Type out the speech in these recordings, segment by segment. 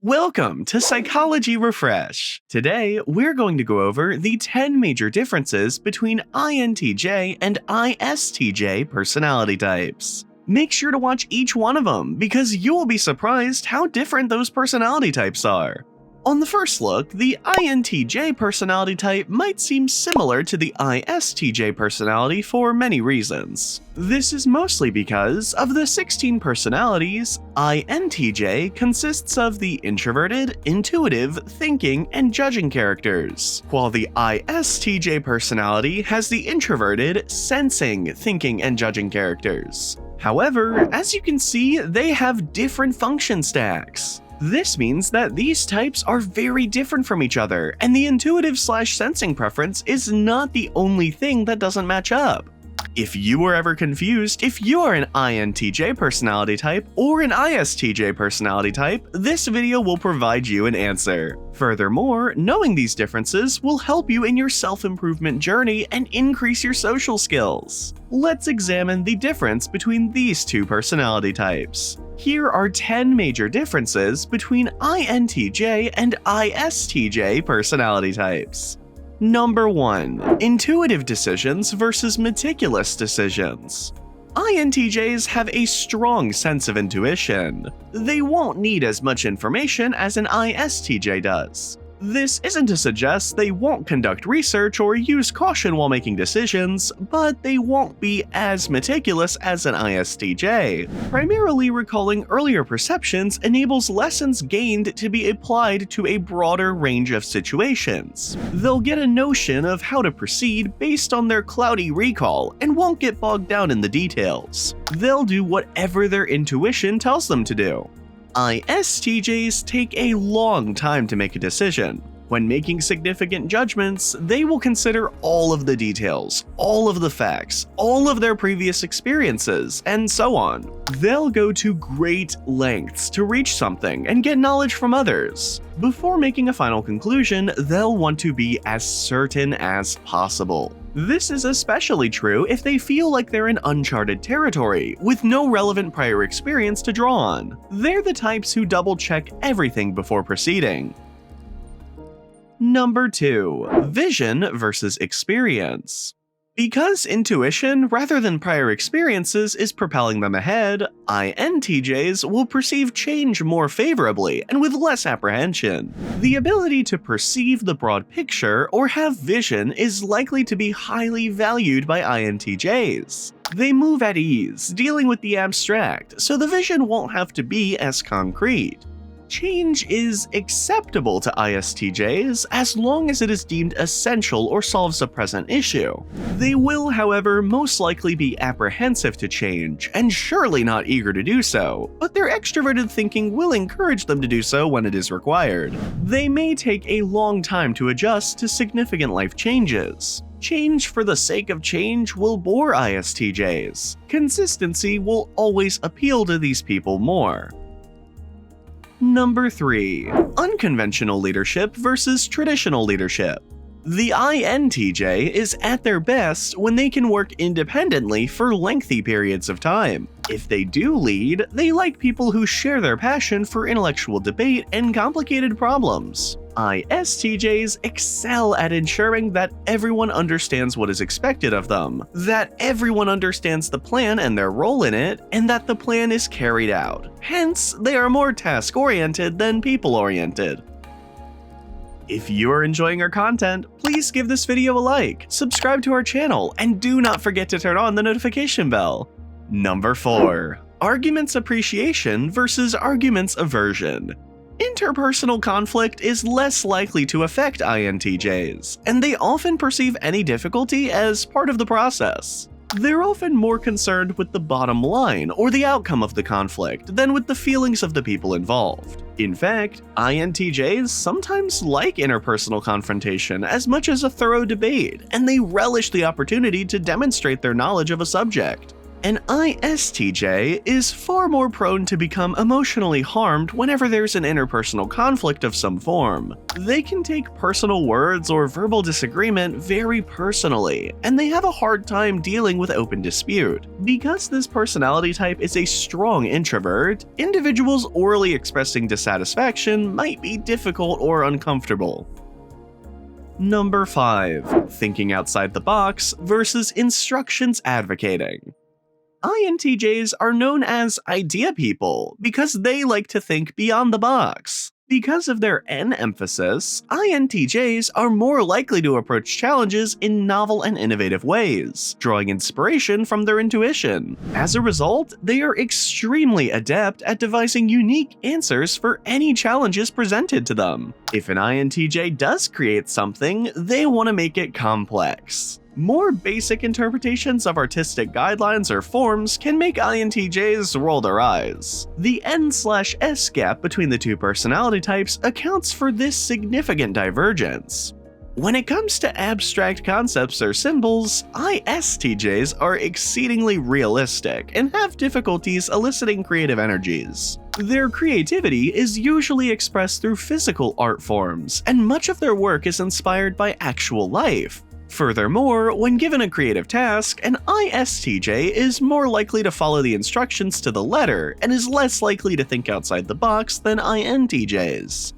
Welcome to Psychology Refresh. Today, we're going to go over the 10 major differences between INTJ and ISTJ personality types. Make sure to watch each one of them because you will be surprised how different those personality types are. On the first look, the INTJ personality type might seem similar to the ISTJ personality for many reasons. This is mostly because of the 16 personalities, INTJ consists of the introverted, intuitive, thinking, and judging characters, while the ISTJ personality has the introverted, sensing, thinking, and judging characters. However, as you can see, they have different function stacks. This means that these types are very different from each other, and the intuitive/sensing preference is not the only thing that doesn't match up. If you were ever confused if you are an INTJ personality type or an ISTJ personality type, this video will provide you an answer. Furthermore, knowing these differences will help you in your self-improvement journey and increase your social skills. Let's examine the difference between these two personality types. Here are 10 major differences between INTJ and ISTJ personality types. Number 1. Intuitive decisions versus meticulous decisions. INTJs have a strong sense of intuition. They won't need as much information as an ISTJ does. This isn't to suggest they won't conduct research or use caution while making decisions, but they won't be as meticulous as an ISTJ. Primarily recalling earlier perceptions enables lessons gained to be applied to a broader range of situations. They'll get a notion of how to proceed based on their cloudy recall and won't get bogged down in the details. They'll do whatever their intuition tells them to do. ISTJs take a long time to make a decision. When making significant judgments, they will consider all of the details, all of the facts, all of their previous experiences, and so on. They'll go to great lengths to reach something and get knowledge from others. Before making a final conclusion, they'll want to be as certain as possible. This is especially true if they feel like they're in uncharted territory, with no relevant prior experience to draw on. They're the types who double-check everything before proceeding. Number 2. Vision versus experience. Because intuition, rather than prior experiences, is propelling them ahead, INTJs will perceive change more favorably and with less apprehension. The ability to perceive the broad picture or have vision is likely to be highly valued by INTJs. They move at ease, dealing with the abstract, so the vision won't have to be as concrete. Change is acceptable to ISTJs as long as it is deemed essential or solves a present issue. They will, however, most likely be apprehensive to change and surely not eager to do so, but their extroverted thinking will encourage them to do so when it is required. They may take a long time to adjust to significant life changes. Change for the sake of change will bore ISTJs. Consistency will always appeal to these people more. Number 3. Unconventional leadership versus traditional leadership. The INTJ is at their best when they can work independently for lengthy periods of time. If they do lead, they like people who share their passion for intellectual debate and complicated problems. ISTJs excel at ensuring that everyone understands what is expected of them, that everyone understands the plan and their role in it, and that the plan is carried out. Hence, they are more task-oriented than people-oriented. If you are enjoying our content, please give this video a like, subscribe to our channel, and do not forget to turn on the notification bell. Number 4. Arguments appreciation versus arguments aversion. Interpersonal conflict is less likely to affect INTJs, and they often perceive any difficulty as part of the process. They're often more concerned with the bottom line or the outcome of the conflict than with the feelings of the people involved. In fact, INTJs sometimes like interpersonal confrontation as much as a thorough debate, and they relish the opportunity to demonstrate their knowledge of a subject. An ISTJ is far more prone to become emotionally harmed whenever there's an interpersonal conflict of some form. They can take personal words or verbal disagreement very personally, and they have a hard time dealing with open dispute. Because this personality type is a strong introvert, individuals orally expressing dissatisfaction might be difficult or uncomfortable. Number 5. Thinking outside the box versus instructions advocating. INTJs are known as idea people because they like to think beyond the box. Because of their N emphasis, INTJs are more likely to approach challenges in novel and innovative ways, drawing inspiration from their intuition. As a result, they are extremely adept at devising unique answers for any challenges presented to them. If an INTJ does create something, they want to make it complex. More basic interpretations of artistic guidelines or forms can make INTJs roll their eyes. The N/S gap between the two personality types accounts for this significant divergence. When it comes to abstract concepts or symbols, ISTJs are exceedingly realistic and have difficulties eliciting creative energies. Their creativity is usually expressed through physical art forms, and much of their work is inspired by actual life. Furthermore, when given a creative task, an ISTJ is more likely to follow the instructions to the letter and is less likely to think outside the box than INTJs.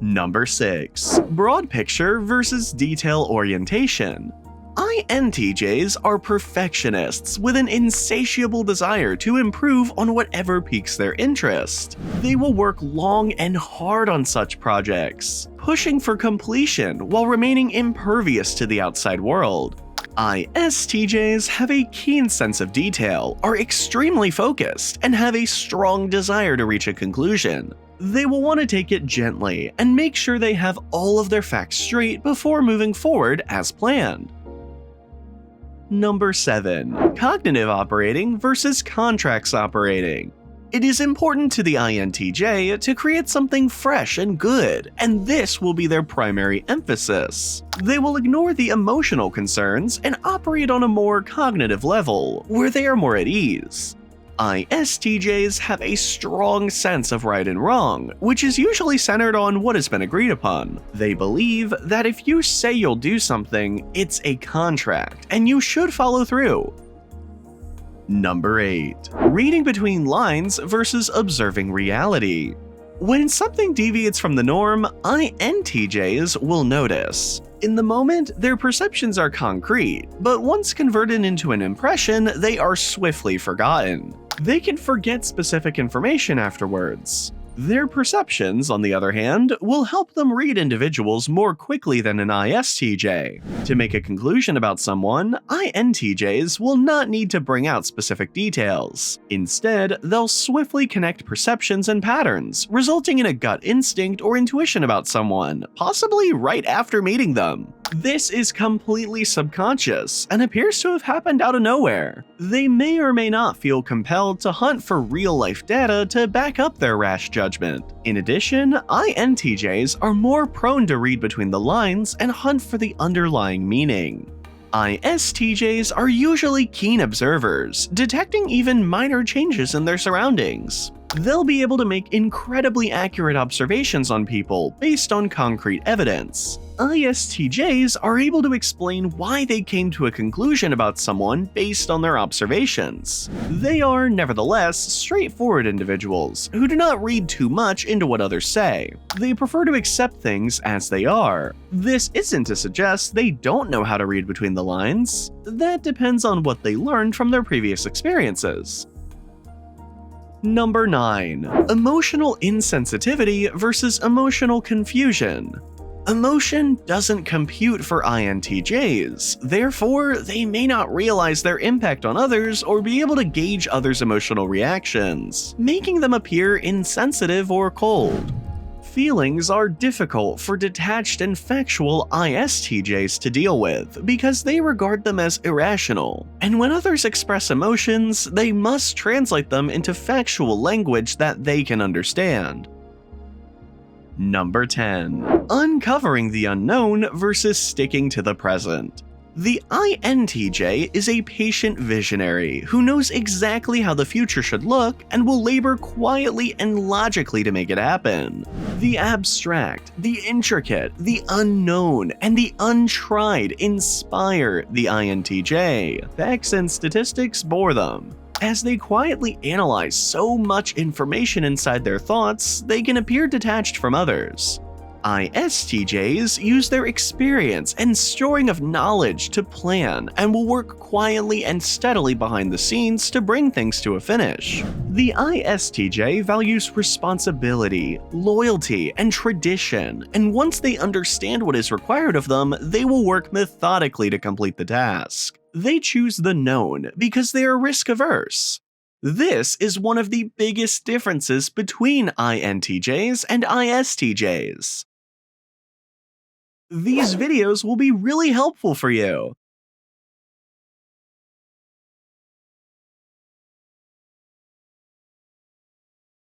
Number 6. Broad picture versus detail orientation. INTJs are perfectionists with an insatiable desire to improve on whatever piques their interest. They will work long and hard on such projects, pushing for completion while remaining impervious to the outside world. ISTJs have a keen sense of detail, are extremely focused, and have a strong desire to reach a conclusion. They will want to take it gently and make sure they have all of their facts straight before moving forward as planned. Number 7. Cognitive operating versus contracts operating. It is important to the INTJ to create something fresh and good, and this will be their primary emphasis. They will ignore the emotional concerns and operate on a more cognitive level, where they are more at ease. ISTJs have a strong sense of right and wrong, which is usually centered on what has been agreed upon. They believe that if you say you'll do something, it's a contract, and you should follow through. Number 8. Reading between lines versus observing reality. When something deviates from the norm, INTJs will notice. In the moment, their perceptions are concrete, but once converted into an impression, they are swiftly forgotten. They can forget specific information afterwards. Their perceptions, on the other hand, will help them read individuals more quickly than an ISTJ. To make a conclusion about someone, INTJs will not need to bring out specific details. Instead, they'll swiftly connect perceptions and patterns, resulting in a gut instinct or intuition about someone, possibly right after meeting them. This is completely subconscious and appears to have happened out of nowhere. They may or may not feel compelled to hunt for real-life data to back up their rash judgment. In addition, INTJs are more prone to read between the lines and hunt for the underlying meaning. ISTJs are usually keen observers, detecting even minor changes in their surroundings. They'll be able to make incredibly accurate observations on people based on concrete evidence. ISTJs are able to explain why they came to a conclusion about someone based on their observations. They are, nevertheless, straightforward individuals who do not read too much into what others say. They prefer to accept things as they are. This isn't to suggest they don't know how to read between the lines. That depends on what they learned from their previous experiences. Number 9. Emotional insensitivity versus emotional confusion. Emotion doesn't compute for INTJs, therefore they may not realize their impact on others or be able to gauge others' emotional reactions, making them appear insensitive or cold. Feelings are difficult for detached and factual ISTJs to deal with because they regard them as irrational, and when others express emotions, they must translate them into factual language that they can understand. Number 10. Uncovering the unknown versus sticking to the present. The INTJ is a patient visionary who knows exactly how the future should look and will labor quietly and logically to make it happen. The abstract, the intricate, the unknown, and the untried inspire the INTJ. Facts and statistics bore them. As they quietly analyze so much information inside their thoughts, they can appear detached from others. ISTJs use their experience and storing of knowledge to plan and will work quietly and steadily behind the scenes to bring things to a finish. The ISTJ values responsibility, loyalty, and tradition, and once they understand what is required of them, they will work methodically to complete the task. They choose the known because they are risk-averse. This is one of the biggest differences between INTJs and ISTJs. These videos will be really helpful for you.